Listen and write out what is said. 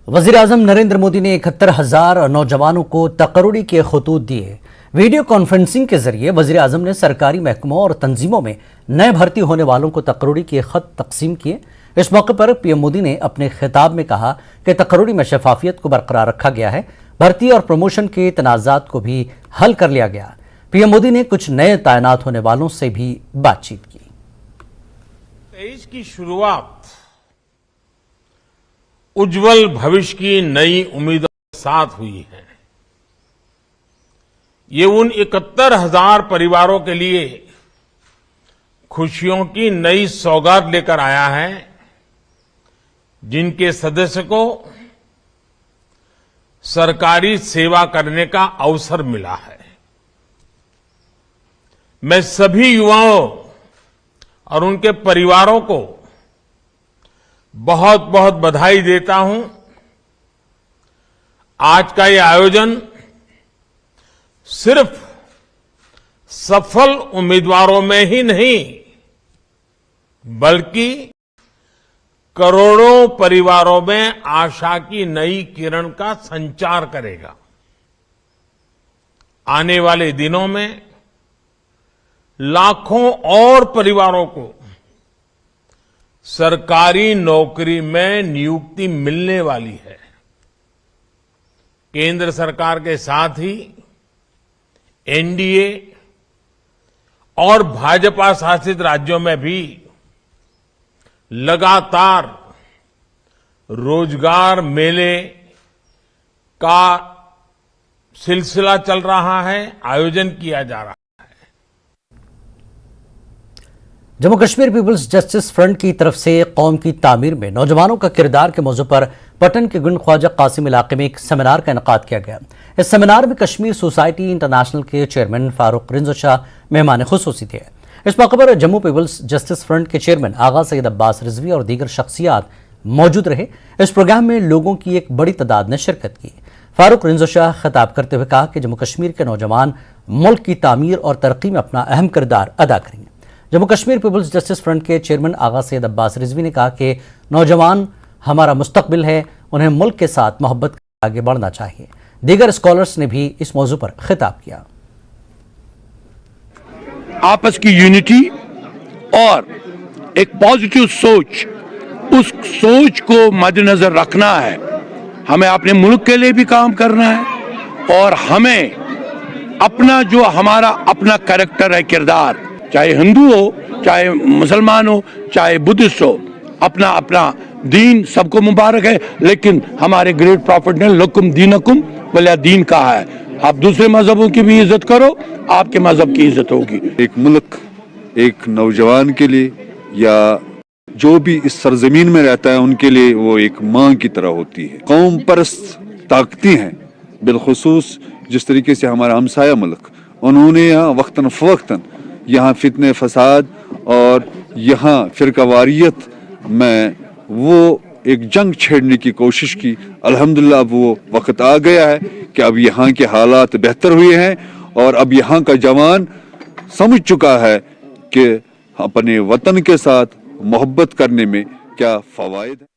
वज़ीर-ए-आज़म नरेंद्र मोदी ने 71,000 नौजवानों को तकरूरी के खतूत दिए। वीडियो कॉन्फ्रेंसिंग के जरिए वज़ीर-ए-आज़म ने सरकारी महकमों और तंजीमों में नए भर्ती होने वालों को तकरूरी के खत तकसीम किए। इस मौके पर पीएम मोदी ने अपने खिताब में कहा कि तकरूरी में शफाफियत को बरकरार रखा गया है, भर्ती और प्रमोशन के तनाज़ात को भी हल कर लिया गया। पीएम मोदी ने कुछ नए तैनात होने वालों से भी बातचीत की। 23 की शुरुआत उज्जवल भविष्य की नई उम्मीदों के साथ हुई है। ये उन 71,000 परिवारों के लिए खुशियों की नई सौगात लेकर आया है, जिनके सदस्य को सरकारी सेवा करने का अवसर मिला है। मैं सभी युवाओं और उनके परिवारों को बहुत बहुत बधाई देता हूं। आज का ये आयोजन सिर्फ सफल उम्मीदवारों में ही नहीं, बल्कि करोड़ों परिवारों में आशा की नई किरण का संचार करेगा। आने वाले दिनों में लाखों और परिवारों को सरकारी नौकरी में नियुक्ति मिलने वाली है। केंद्र सरकार के साथ ही एनडीए और भाजपा शासित राज्यों में भी लगातार रोजगार मेले का सिलसिला चल रहा है, आयोजन किया जा रहा है। Jammu Kashmir People's Justice Front की तरफ से कौम की तामीर में नौजवानों का किरदार के मौजू पर पटन के गुंड ख्वाजा कासिम इलाके में एक सेमिनार का इनेकाद किया गया। इस सेमिनार में कश्मीर सोसाइटी इंटरनेशनल के चेयरमैन फारूक रिंजो शाह मेहमान खुसूसी थे। इस मौके पर जम्मू पीपुल्स जस्टिस फ्रंट के चेयरमैन आगा सैयद अब्बास रिजवी और दीगर शख्सियात मौजूद रहे। इस प्रोग्राम में लोगों की एक बड़ी तादाद ने शिरकत की। फारूक रिंजो शाह खिताब करते हुए कहा कि जम्मू कश्मीर के नौजवान मुल्क की तामीर और तरक्की में अपना अहम किरदार अदा करेंगे। Jammu Kashmir People's Justice Front के चेयरमैन आगा सैयद अब्बास रिजवी ने कहा कि नौजवान हमारा मुस्तकबिल है, उन्हें मुल्क के साथ मोहब्बत कर आगे बढ़ना चाहिए। दीगर स्कॉलर्स ने भी इस मौजू पर खिताब किया। आपस की यूनिटी और एक पॉजिटिव सोच, उस सोच को मद्देनजर रखना है। हमें अपने मुल्क के लिए भी काम करना है और हमें अपना जो हमारा अपना कैरेक्टर है, किरदार, चाहे हिंदू हो, चाहे मुसलमान हो, चाहे बुद्धिस्ट हो, अपना अपना दीन सबको मुबारक है, लेकिन हमारे ग्रेट प्रॉफिट ने लकुम दीनकुम वलिया दीन कहा है। आप दूसरे मजहबों की भी इज्जत करो, आपके मजहब की इज्जत होगी। एक मुल्क एक नौजवान के लिए या जो भी इस सरजमीन में रहता है उनके लिए वो एक मां की तरह होती है। कौम परस्त ताकतें हैं, बिलखुसूस जिस तरीके से हमारा हमसाया मुल्क, उन्होंने यहाँ वक्तन फवक्तन यहाँ फितने फसाद और यहाँ फिरकावारियत में वो एक जंग छेड़ने की कोशिश की। अल्हम्दुलिल्लाह अब वो वक्त आ गया है कि अब यहाँ के हालात बेहतर हुए हैं और अब यहाँ का जवान समझ चुका है कि अपने वतन के साथ मोहब्बत करने में क्या फवायद है।